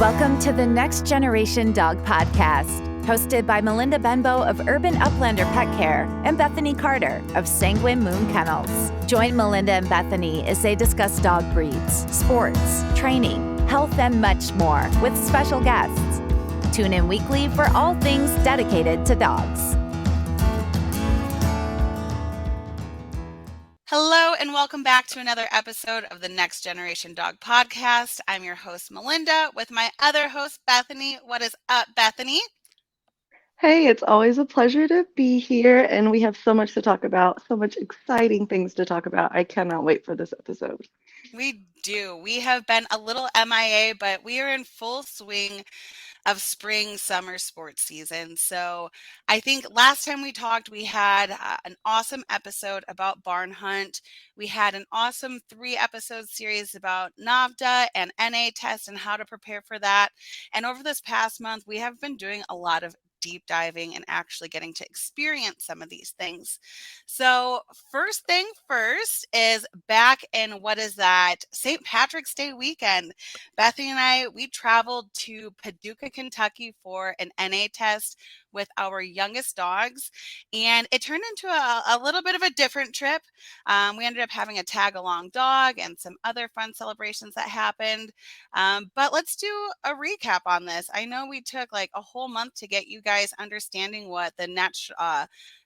Welcome to the Next Generation Dog Podcast, hosted by Melinda Benbow of Urban Uplander Pet Care and Bethany Carter of Sanguine Moon Kennels. Join Melinda and Bethany as they discuss dog breeds, sports, training, health, and much more with special guests. Tune in weekly for all things dedicated to dogs. Hello and welcome back to another episode of the Next Generation Dog Podcast. I'm your host, Melinda, with my other host, Bethany. What is up, Bethany? Hey, it's always a pleasure to be here, and we have so much to talk about, so much exciting things to talk about. I cannot wait for this episode. We do. We have been a little MIA, but we are in full swing of spring, summer sports season. So I think last time we talked, we had an awesome episode about barn hunt. We had an awesome 3-episode series about NAVHDA and NA test and how to prepare for that. And over this past month, we have been doing a lot of deep diving and actually getting to experience some of these things. So first thing first is back in what is that St. Patrick's Day weekend. Bethany and I, we traveled to Paducah, Kentucky for an NA test with our youngest dogs, and it turned into a little bit of a different trip. We ended up having a tag-along dog and some other fun celebrations that happened. But let's do a recap on this. I know we took like a whole month to get you guys understanding what the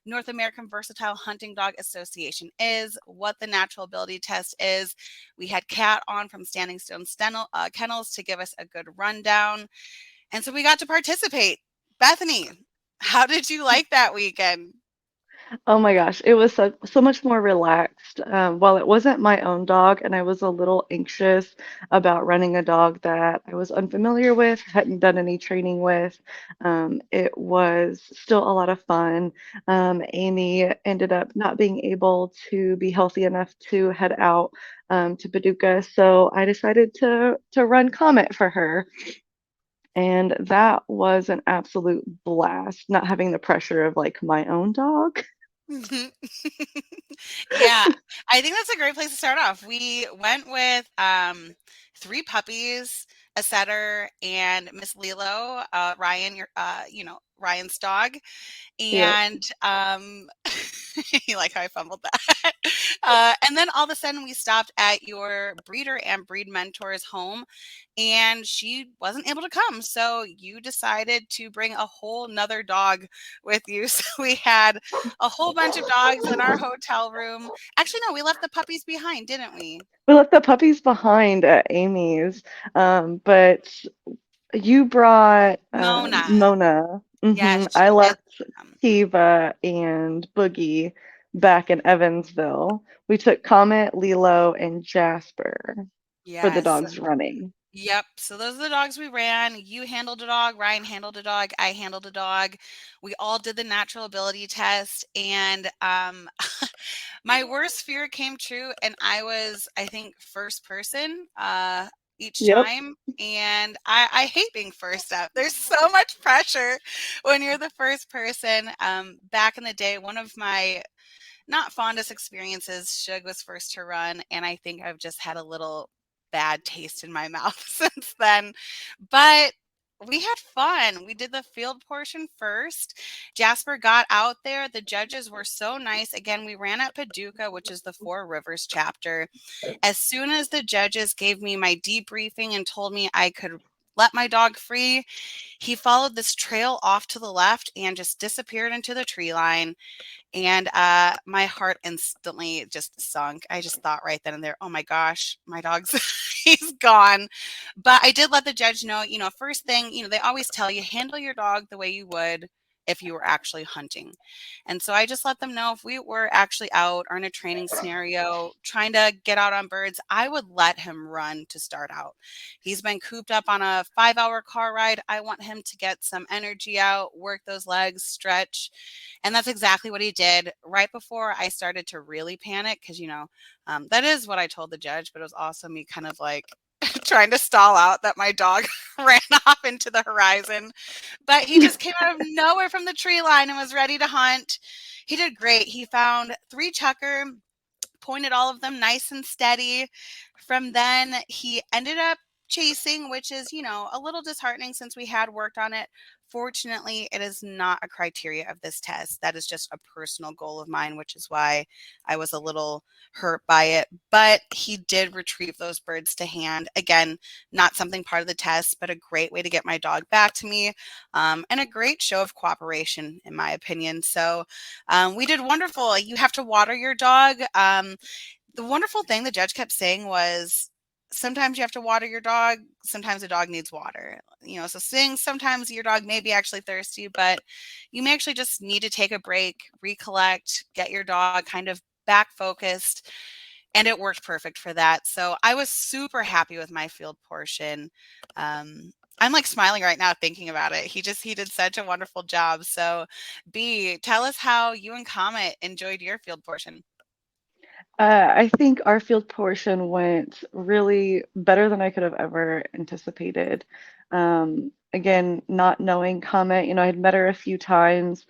North American Versatile Hunting Dog Association is, what the natural ability test is. We had Kat on from Standing Stone Kennels to give us a good rundown. And so we got to participate. Bethany, how did you like that weekend? Oh my gosh, it was so much more relaxed. While it wasn't my own dog, and I was a little anxious about running a dog that I was unfamiliar with, hadn't done any training with, it was still a lot of fun. Amy ended up not being able to be healthy enough to head out to Paducah, so I decided to run Comet for her. And that was an absolute blast, not having the pressure of like my own dog. Mhm. Yeah, I think that's a great place to start off. We went with 3 puppies, a setter, and Miss Lilo, Ryan, Ryan's dog. Yep. And you like how I fumbled that. And then all of a sudden we stopped at your breeder and breed mentor's home, and she wasn't able to come. So you decided to bring a whole nother dog with you. So we had a whole bunch of dogs in our hotel room. Actually, no, we left the puppies behind, didn't we? We left the puppies behind at Amy's, but you brought Mona. Mona. Yes, I she did. left Kiva and Boogie back in Evansville. We took Comet, Lilo, and Jasper for the Yes. dogs running. Yep. So those are the dogs we ran. You handled a dog, Ryan handled a dog, I handled a dog. We all did the natural ability test, and my worst fear came true, and I was, I think, first person each Yep. time. And I hate being first up. There's so much pressure when you're the first person. Back in the day, one of my not fondest experiences, Shug was first to run, and I think I've just had a little bad taste in my mouth since then. But we had fun. We did the field portion first. Jasper got out there. The judges were so nice. Again, we ran at Paducah, which is the Four Rivers chapter. As soon as the judges gave me my debriefing and told me I could let my dog free, he followed this trail off to the left and just disappeared into the tree line. And my heart instantly just sunk. I just thought right then and there, oh my gosh, my dog's he's gone. But I did let the judge know, first thing, they always tell you, handle your dog the way you would if you were actually hunting. And so I just let them know if we were actually out or in a training scenario trying to get out on birds, I would let him run to start out. He's been cooped up on a 5-hour car ride. I want him to get some energy out, work those legs, stretch. And that's exactly what he did right before I started to really panic because, that is what I told the judge, but it was also me kind of like trying to stall out that my dog ran off into the horizon. But he just came out of nowhere from the tree line and was ready to hunt. He did great. He found 3 chucker, pointed all of them nice and steady. From then, he ended up chasing, which is, a little disheartening since we had worked on it. Fortunately, it is not a criteria of this test. That is just a personal goal of mine, which is why I was a little hurt by it. But he did retrieve those birds to hand. Again, not something part of the test, but a great way to get my dog back to me, and a great show of cooperation, in my opinion. So we did wonderful. You have to water your dog. The wonderful thing the judge kept saying was, sometimes you have to water your dog, sometimes the dog needs water. So saying sometimes your dog may be actually thirsty, but you may actually just need to take a break, recollect, get your dog kind of back focused. And it worked perfect for that. So I was super happy with my field portion. I'm like smiling right now thinking about it. He did such a wonderful job. So B, tell us how you and Comet enjoyed your field portion. I think our field portion went really better than I could have ever anticipated. Again, not knowing Comet, I had met her a few times,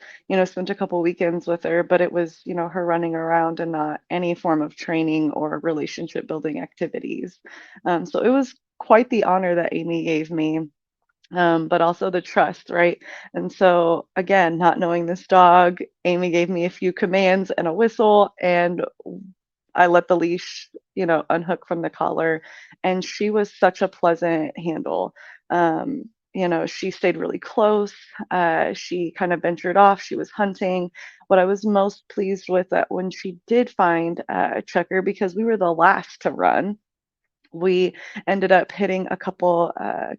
spent a couple weekends with her, but it was, her running around and not any form of training or relationship building activities. So it was quite the honor that Amy gave me, but also the trust, right? And so, again, not knowing this dog, Amy gave me a few commands and a whistle, and I let the leash, unhook from the collar, and she was such a pleasant handle. She stayed really close. She kind of ventured off. She was hunting. What I was most pleased with that when she did find Checker, because we were the last to run, we ended up hitting a couple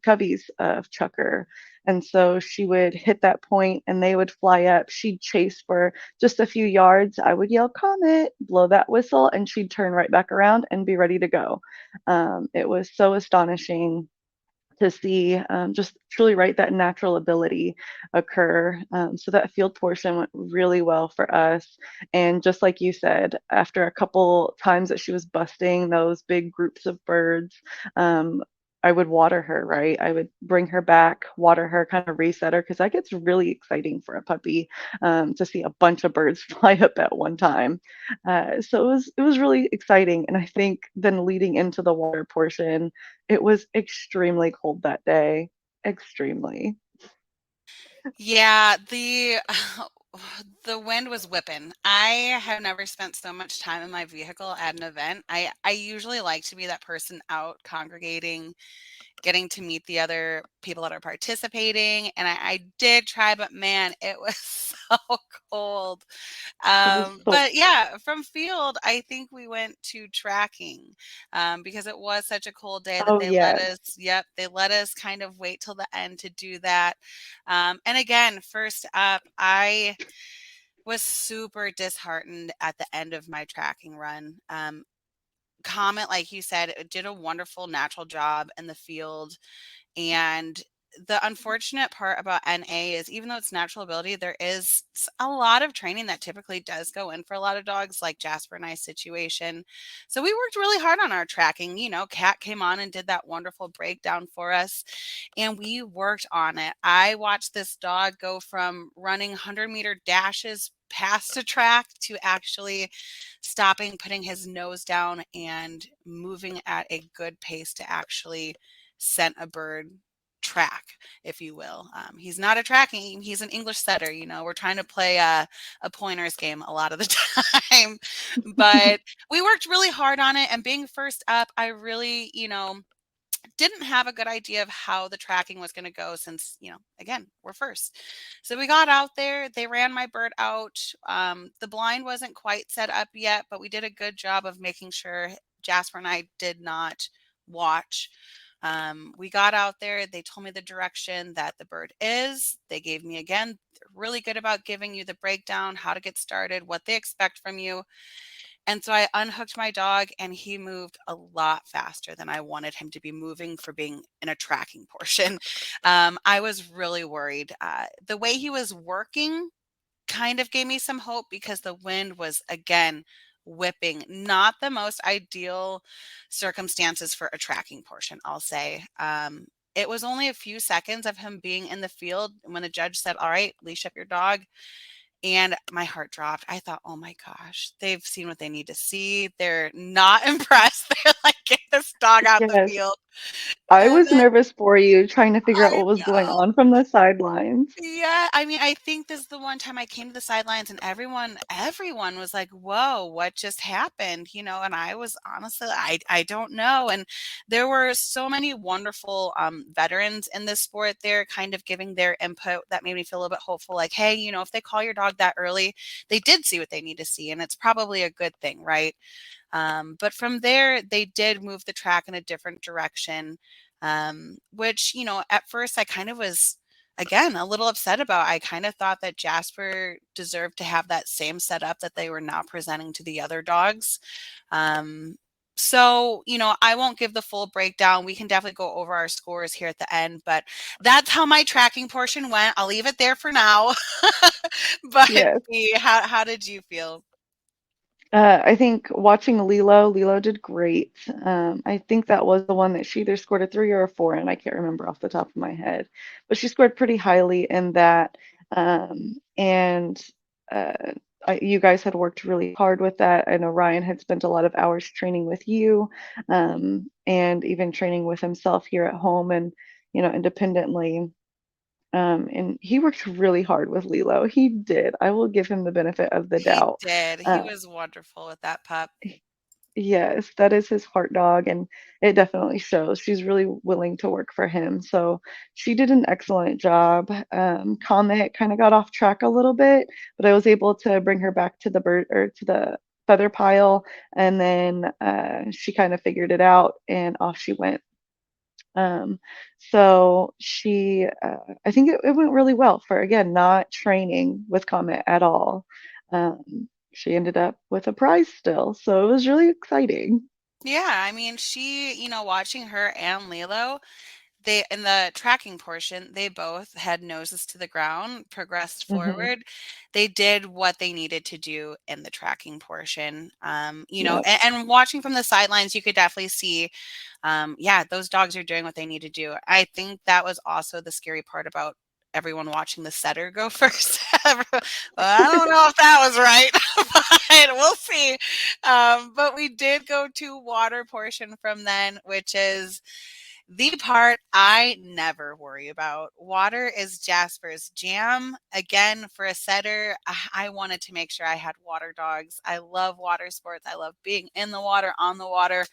coveys of chucker. And so she would hit that point and they would fly up. She'd chase for just a few yards. I would yell, Comet, blow that whistle, and she'd turn right back around and be ready to go. It was so astonishing to see just truly right that natural ability occur. So that field portion went really well for us. And just like you said, after a couple times that she was busting those big groups of birds, I would water her, right? I would bring her back, water her, kind of reset her, because that gets really exciting for a puppy, to see a bunch of birds fly up at one time. So it was really exciting. And I think then leading into the water portion, it was extremely cold that day. Extremely. Yeah, the wind was whipping. I have never spent so much time in my vehicle at an event. I usually like to be that person out congregating, getting to meet the other people that are participating, and I did try, but man, it was so cold. It was so, But yeah, from field, I think we went to tracking, because it was such a cold day that oh, they let yes. us, yep, they let us kind of wait till the end to do that. And again, first up, I was super disheartened at the end of my tracking run. Comet, like you said, it did a wonderful natural job in the field. And the unfortunate part about NA is, even though it's natural ability, there is a lot of training that typically does go in for a lot of dogs, like Jasper and I's situation. So we worked really hard on our tracking. Kat came on and did that wonderful breakdown for us, and we worked on it. I watched this dog go from running 100-meter dashes past a track to actually stopping, putting his nose down, and moving at a good pace to actually scent a bird track, if you will. He's not a tracking, he's an English setter. We're trying to play a pointers game a lot of the time, but we worked really hard on it. And being first up, I really, didn't have a good idea of how the tracking was going to go since, again, we're first. So we got out there, they ran my bird out. The blind wasn't quite set up yet, but we did a good job of making sure Jasper and I did not watch. We got out there, they told me the direction that the bird is. They gave me, again, they're really good about giving you the breakdown, how to get started, what they expect from you. And so I unhooked my dog, and he moved a lot faster than I wanted him to be moving for being in a tracking portion. I was really worried. The way he was working kind of gave me some hope, because the wind was, again, whipping. Not the most ideal circumstances for a tracking portion, I'll say. It was only a few seconds of him being in the field when the judge said, all right, leash up your dog. And my heart dropped. I thought, oh my gosh, they've seen what they need to see. They're not impressed. They're like, get this dog out the Yes. field. I And was then nervous for you trying to figure out I what was going know. on from the sidelines. Yeah, I mean, I think this is the one time I came to the sidelines and everyone was like, "Whoa, what just happened?" And I was honestly, I don't know. And there were so many wonderful veterans in this sport there, kind of giving their input that made me feel a little bit hopeful. Like, hey, if they call your dog that early, they did see what they need to see, and it's probably a good thing, right? But from there, they did move the track in a different direction, which, at first I kind of was, again, a little upset about. I kind of thought that Jasper deserved to have that same setup that they were now presenting to the other dogs. Um, so, I won't give the full breakdown. We can definitely go over our scores here at the end, but that's how my tracking portion went. I'll leave it there for now. But Yes. Bea, how did you feel? I think watching Lilo did great. I think that was the one that she either scored a 3 or a 4, and I can't remember off the top of my head. But she scored pretty highly in that. And uh, you guys had worked really hard with that. I know Ryan had spent a lot of hours training with you, and even training with himself here at home and, independently. And he worked really hard with Lilo. He did. I will give him the benefit of the He doubt. did. He Uh, was wonderful with that pup. yes, that is his heart dog, and it definitely shows. She's really willing to work for him. So she did an excellent job. Comet kind of got off track a little bit, but I was able to bring her back to the bird or to the feather pile, and then she kind of figured it out, and off she went. Um, so I think it went really well for, again, not training with Comet at all. She ended up with a prize still, so it was really exciting. Yeah, I mean, watching her and Lilo, they in the tracking portion, they both had noses to the ground, progressed Hmm. forward. They did what they needed to do in the tracking portion. Yep. And watching from the sidelines, you could definitely see, yeah, those dogs are doing what they need to do. I think that was also the scary part about everyone watching the setter go first. Well, I don't know if that was right, but we'll see. But we did go to water portion from then, which is the part I never worry about. Water is Jasper's jam. Again, for a setter, I wanted to make sure I had water dogs. I love water sports. I love being in the water, on the water.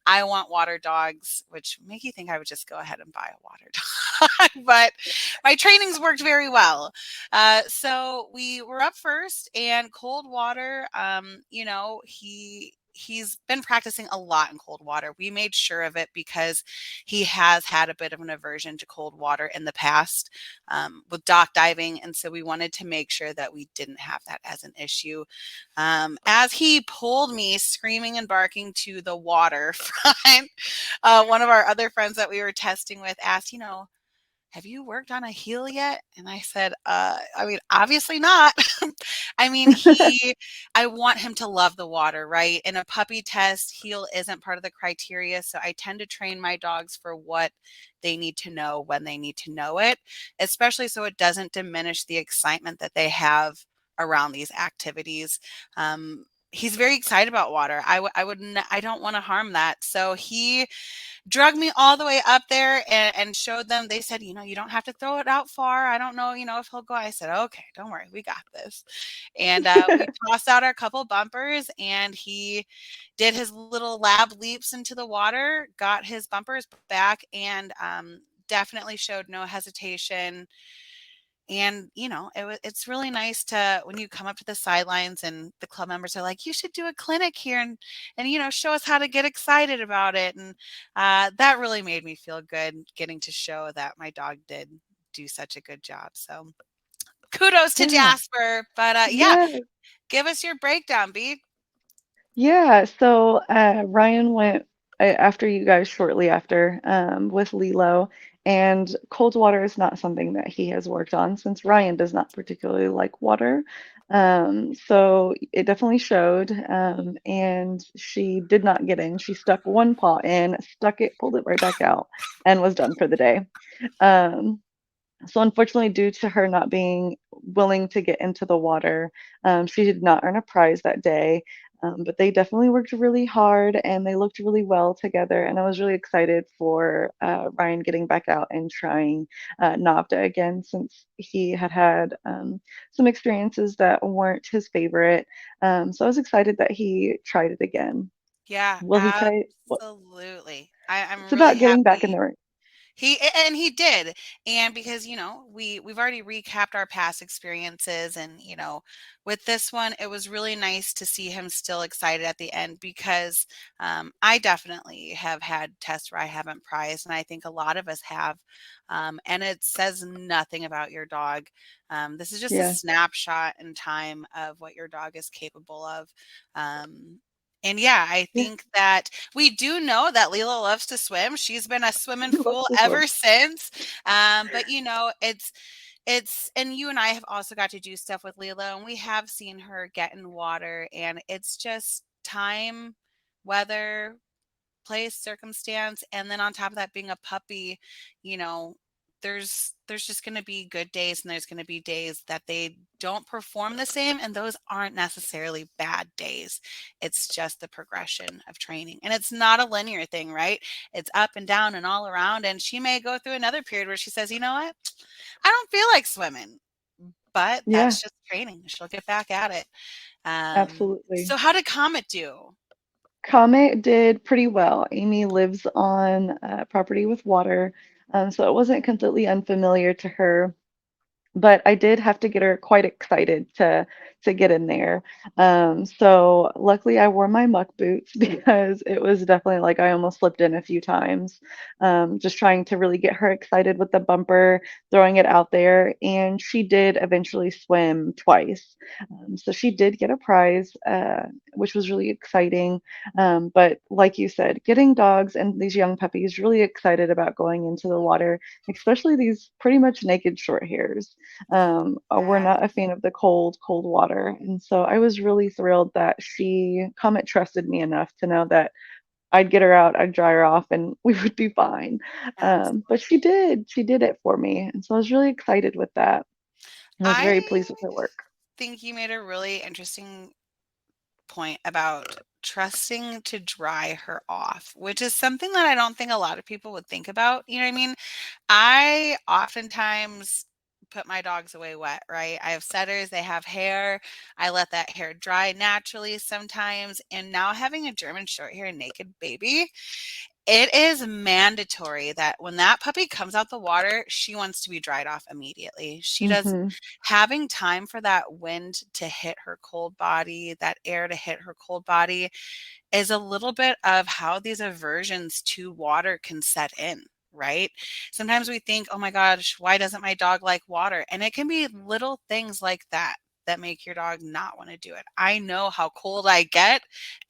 I want water dogs, which make you think I would just go ahead and buy a water dog. But my trainings worked very well. So we were up first, and cold water, he's been practicing a lot in cold water. We made sure of it because he has had a bit of an aversion to cold water in the past, with dock diving. And so we wanted to make sure that we didn't have that as an issue. As he pulled me screaming and barking to the water front, one of our other friends that we were testing with asked, have you worked on a heel yet? And I said, I mean, obviously not. I mean, I want him to love the water, right? In a puppy test, heel isn't part of the criteria. So I tend to train my dogs for what they need to know when they need to know it, especially so it doesn't diminish the excitement that they have around these activities. He's very excited about water. I don't want to harm that. So he drug me all the way up there and showed them. They said, you don't have to throw it out far. I don't know, if he'll go. I said, okay, don't worry, we got this. And we tossed out our couple bumpers, and he did his little lab leaps into the water, got his bumpers back, and definitely showed no hesitation. And, it's really nice to, when you come up to the sidelines and the club members are like, you should do a clinic here and, show us how to get excited about it. And that really made me feel good getting to show that my dog did do such a good job. So kudos to Yeah. Jasper. But yeah, Yeah. give us your breakdown, B. Yeah. So Ryan went after you guys shortly after, with Lilo, and cold water is not something that he has worked on since Ryan does not particularly like water. So it definitely showed. And she did not get in. She stuck one paw in, stuck it, pulled it right back out, and was done for the day. Um, So unfortunately, due to her not being willing to get into the water, she did not earn a prize that day. But they definitely worked really hard and they looked really well together. And I was really excited for Ryan getting back out and trying NAVHDA again since he had had some experiences that weren't his favorite. So I was excited that he tried it again. Yeah, Will he try it? Well, absolutely. I'm it's really about getting back in happy. the ring. He did. And because, we've already recapped our past experiences and, with this one, it was really nice to see him still excited at the end because I definitely have had tests where I haven't prized, and I think a lot of us have. And it says nothing about your dog. This is just a Yeah, snapshot in time of what your dog is capable of. And yeah, I yeah, think that we do know that Leela loves to swim. She's been a swimming he loves fool to swim. ever since. But it's and you and I have also got to do stuff with Leela, and we have seen her get in water, and it's just time, weather, place, circumstance, and then on top of that, being a puppy, you know, there's just going to be good days and there's going to be days that they don't perform the same, and those aren't necessarily bad days. It's just the progression of training, and it's not a linear thing, right? It's up and down and all around, and she may go through another period where she says, you know what, I don't feel like swimming, but Yeah, that's just training. She'll get back at it. absolutely. So how did Comet do? Comet did pretty well. Amy lives on property with water, so it wasn't completely unfamiliar to her, but I did have to get her quite excited to get in there. So luckily I wore my muck boots because it was definitely like I almost slipped in a few times, just trying to really get her excited with the bumper, throwing it out there, and she did eventually swim twice. So she did get a prize, which was really exciting. But like you said, getting dogs and these young puppies really excited about going into the water, especially these pretty much naked short hairs, were Yeah. not a fan of the cold water. And so I was really thrilled that Comet trusted me enough to know that I'd get her out, I'd dry her off, and we would be fine. But Absolutely. she did it for me. And so I was really excited with that. I was I very pleased with her work. think you made a really interesting point about trusting to dry her off, which is something that I don't think a lot of people would think about. You know what I mean? I oftentimes put my dogs away wet, right? I have setters, they have hair. I let that hair dry naturally sometimes. And now having a German short hair naked baby, it is mandatory that when that puppy comes out the water, she wants to be dried off immediately. She does Hmm. having time for that wind to hit her cold body, that air to hit her cold body is a little bit of how these aversions to water can set in, right? Sometimes we think, oh my gosh, why doesn't my dog like water? And it can be little things like that that make your dog not want to do it. I know how cold I get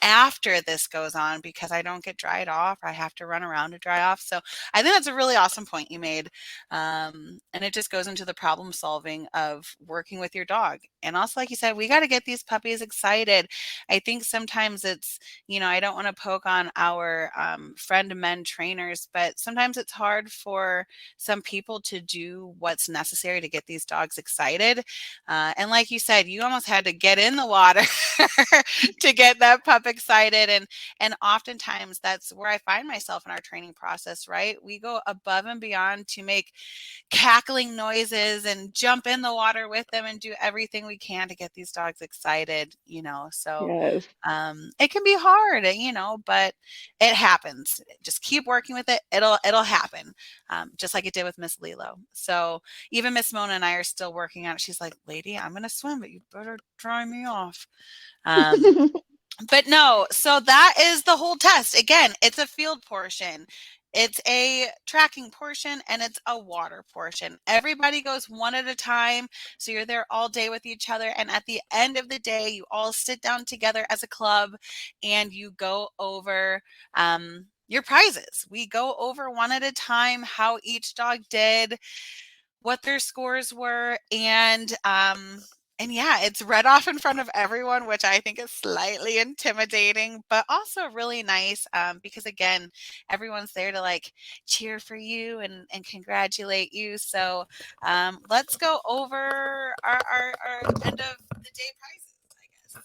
after this goes on because I don't get dried off. I have to run around to dry off. So I think that's a really awesome point you made. And it just goes into the problem solving of working with your dog. And also, like you said, we got to get these puppies excited. I think sometimes it's, I don't want to poke on our friend men trainers, but sometimes it's hard for some people to do what's necessary to get these dogs excited. And like you said, you almost had to get in the water to get that pup excited. And oftentimes that's where I find myself in our training process, right? We go above and beyond to make cackling noises and jump in the water with them and do everything we can to get these dogs excited. So Yes. it can be hard, but it happens. Just keep working with it. It'll happen. Just like it did with Miss Lilo. So even Miss Mona and I are still working on it. She's like, lady, I'm going to swim, but you better dry me off. Um, but no, so that is the whole test. Again, it's a field portion. It's a tracking portion and it's a water portion. Everybody goes one at a time. So you're there all day with each other. And at the end of the day, you all sit down together as a club and you go over your prizes. We go over one at a time how each dog did, what their scores were, and yeah, it's read off in front of everyone, which I think is slightly intimidating, but also really nice, because again, everyone's there to like cheer for you and congratulate you. So let's go over our end of the day prizes, I guess.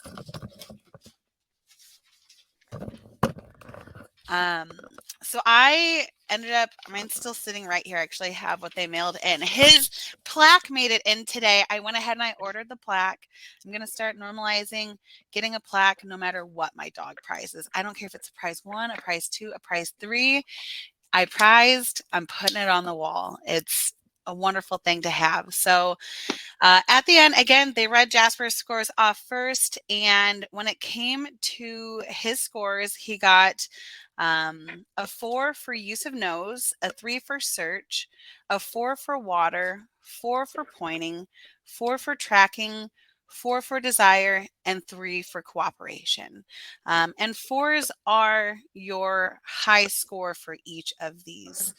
Um, so I ended up, mine's still sitting right here. I actually have what they mailed in. His plaque made it in today. I went ahead and I ordered the plaque. I'm going to start normalizing getting a plaque no matter what my dog prize is. I don't care if it's a prize 1, a prize 2, a prize 3. I prized, I'm putting it on the wall. It's a wonderful thing to have. So at the end, again, they read Jasper's scores off first. And when it came to his scores, he got a 4 for use of nose, a 3 for search, a 4 for water, 4 for pointing, 4 for tracking, 4 for desire, and 3 for cooperation. And 4s are your high score for each of these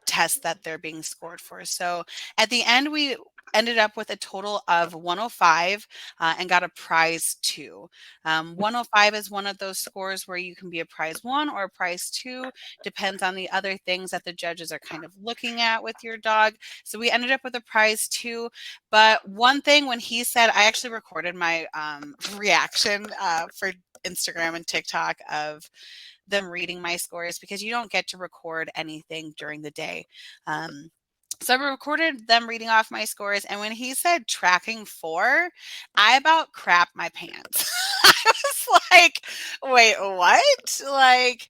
tests that they're being scored for. So at the end, we ended up with a total of 105 and got a prize 2. 105 is one of those scores where you can be a prize 1 or a prize 2, depends on the other things that the judges are kind of looking at with your dog. So we ended up with a prize 2. But one thing, when he said, I actually recorded my reaction for Instagram and TikTok of them reading my scores, because you don't get to record anything during the day. So I recorded them reading off my scores. And when he said tracking 4, I about crapped my pants. I was like, wait, what? Like,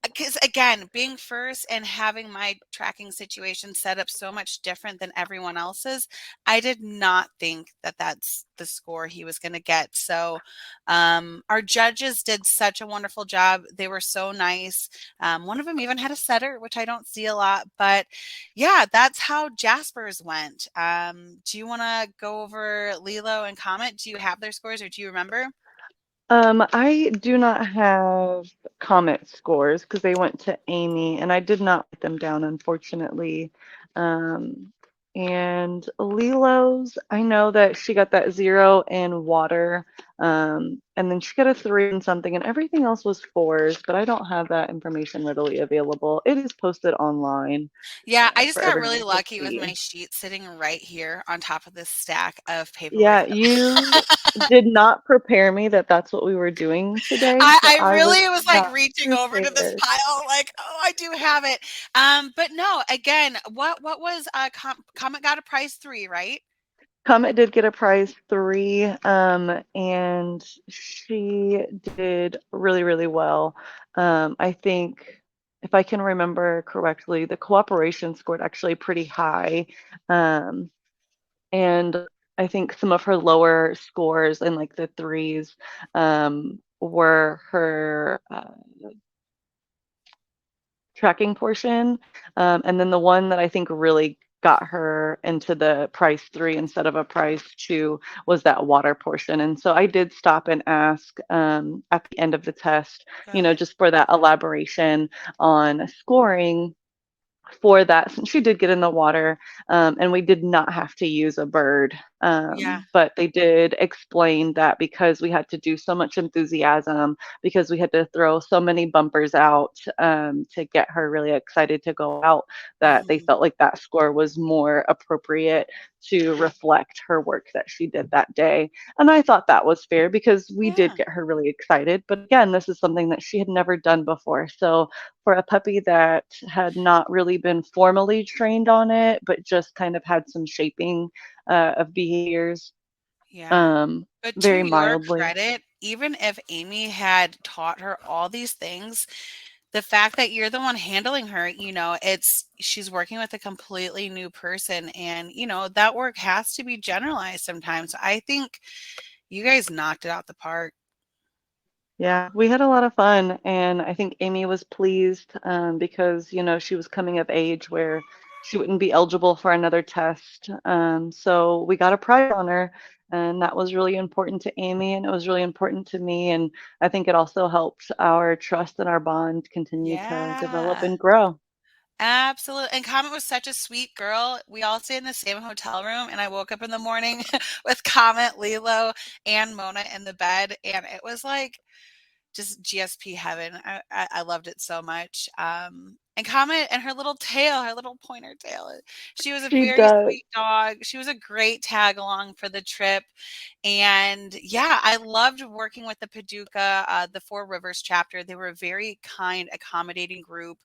because again, being first and having my tracking situation set up so much different than everyone else's, I did not think that that's the score he was going to get. So our judges did such a wonderful job. They were so nice. One of them even had a setter, which I don't see a lot. But yeah, that's how Jasper's went. Do you want to go over Lilo and Comet? Do you have their scores, or do you remember? I do not have comment scores because they went to Amy, and I did not write them down, unfortunately. Um, and Lilo's, I know that she got that 0 in water, and then she got a 3 in something, and everything else was 4s, but I don't have that information readily available. It is posted online Yeah, I just for got really everyone to lucky with see. my sheet sitting right here on top of this stack of paperwork. Yeah, you did not prepare me that that's what we were doing today, so I I was really was like not reaching over to this prepared. pile, like, oh, I do have it. But no, again, what was Comet got a prize 3, right? Comet did get a prize 3, and she did really, really well. I think, if I can remember correctly, the cooperation scored actually pretty high. Um, and I think some of her lower scores in like the 3s were her tracking portion. And then the one that I think really got her into the prize 3 instead of a prize 2 was that water portion. And so I did stop and ask at the end of the test, Good. just for that elaboration on scoring for that, since she did get in the water, and we did not have to use a bird. Yeah. But they did explain that because we had to do so much enthusiasm, because we had to throw so many bumpers out to get her really excited to go out, that they Mhm. felt like that score was more appropriate to reflect her work that she did that day. And I thought that was fair because we did Yeah. get her really excited. But again, this is something that she had never done before. So for a puppy that had not really been formally trained on it, but just kind of had some shaping of behaviors, Yeah. um, But to very your mildly. credit, even if Amy had taught her all these things, the fact that you're the one handling her, she's working with a completely new person, and that work has to be generalized sometimes. I think you guys knocked it out the park. Yeah, we had a lot of fun, and I think Amy was pleased because she was coming of age where she wouldn't be eligible for another test. So we got a prize on her, and that was really important to Amy, and it was really important to me, and I think it also helped our trust and our bond continue to develop Yeah, and grow. absolutely. And Comet was such a sweet girl. We all stayed in the same hotel room, and I woke up in the morning with Comet, Lilo, and Mona in the bed, and it was like just GSP heaven. I loved it so much. And Comet and her little tail, her little pointer tail. She was a She very does. sweet dog. She was a great tag along for the trip. And yeah, I loved working with the Paducah, the Four Rivers chapter. They were a very kind, accommodating group.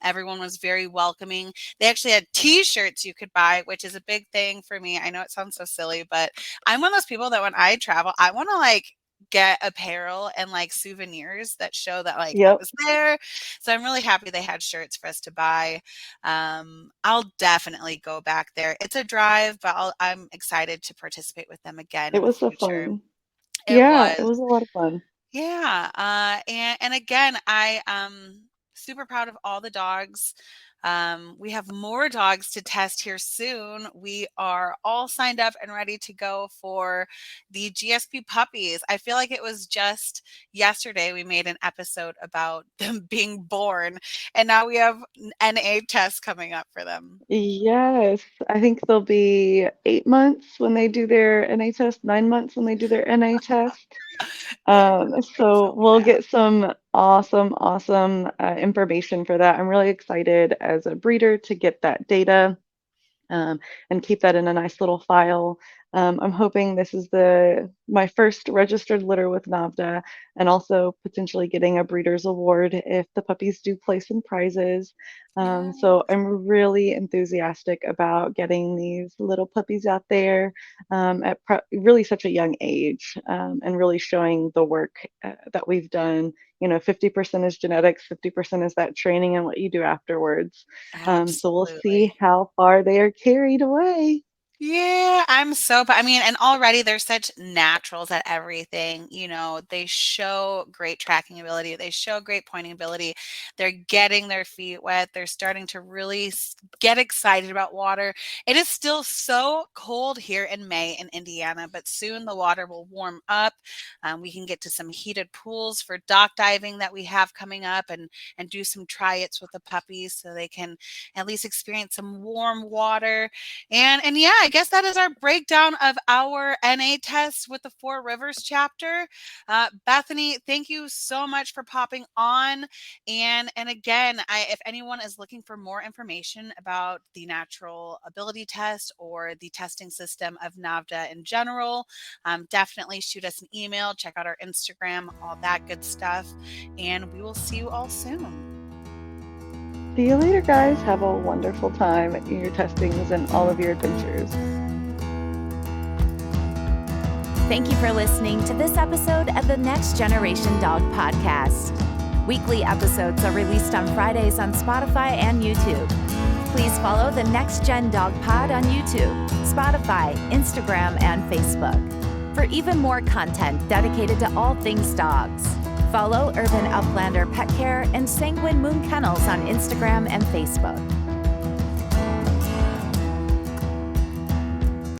Everyone was very welcoming. They actually had T-shirts you could buy, which is a big thing for me. I know it sounds so silly, but I'm one of those people that when I travel, I want to like get apparel and like souvenirs that show that like I Yep. was there. So I'm really happy they had shirts for us to buy. I'll definitely go back there. It's a drive, but I'm excited to participate with them again It in the was so future. fun. It Yeah, it was. was a lot of fun. Yeah. And again, I super proud of all the dogs. We have more dogs to test here soon. We are all signed up and ready to go for the GSP puppies. I feel like it was just yesterday we made an episode about them being born, and now we have NA tests coming up for them. Yes, I think they'll be 8 months when they do their NA test, 9 months when they do their NA test. They're growing So so we'll fast. get some awesome information for that. I'm really excited as a breeder to get that data and keep that in a nice little file. I'm hoping this is my first registered litter with NAVHDA, and also potentially getting a breeder's award if the puppies do place in prizes. Yeah, So I'm really enthusiastic about getting these little puppies out there at really such a young age, and really showing the work that we've done. 50% is genetics, 50% is that training and what you do afterwards. So we'll see absolutely. how far they are carried away. Yeah, I mean, and already they're such naturals at everything. They show great tracking ability. They show great pointing ability. They're getting their feet wet. They're starting to really get excited about water. It is still so cold here in May in Indiana, but soon the water will warm up. We can get to some heated pools for dock diving that we have coming up, and do some try-its with the puppies so they can at least experience some warm water. And yeah, I guess that is our breakdown of our NA test with the Four Rivers chapter. Bethany, thank you so much for popping on. And again, if anyone is looking for more information about the natural ability test or the testing system of NAVHDA in general, definitely shoot us an email, check out our Instagram, all that good stuff. And we will see you all soon. See you later, guys. Have a wonderful time in your testings and all of your adventures. Thank you for listening to this episode of the Next Generation Dog Podcast. Weekly episodes are released on Fridays on Spotify and YouTube. Please follow the Next Gen Dog Pod on YouTube, Spotify, Instagram, and Facebook for even more content dedicated to all things dogs. Follow Urban Uplander Pet Care and Sanguine Moon Kennels on Instagram and Facebook.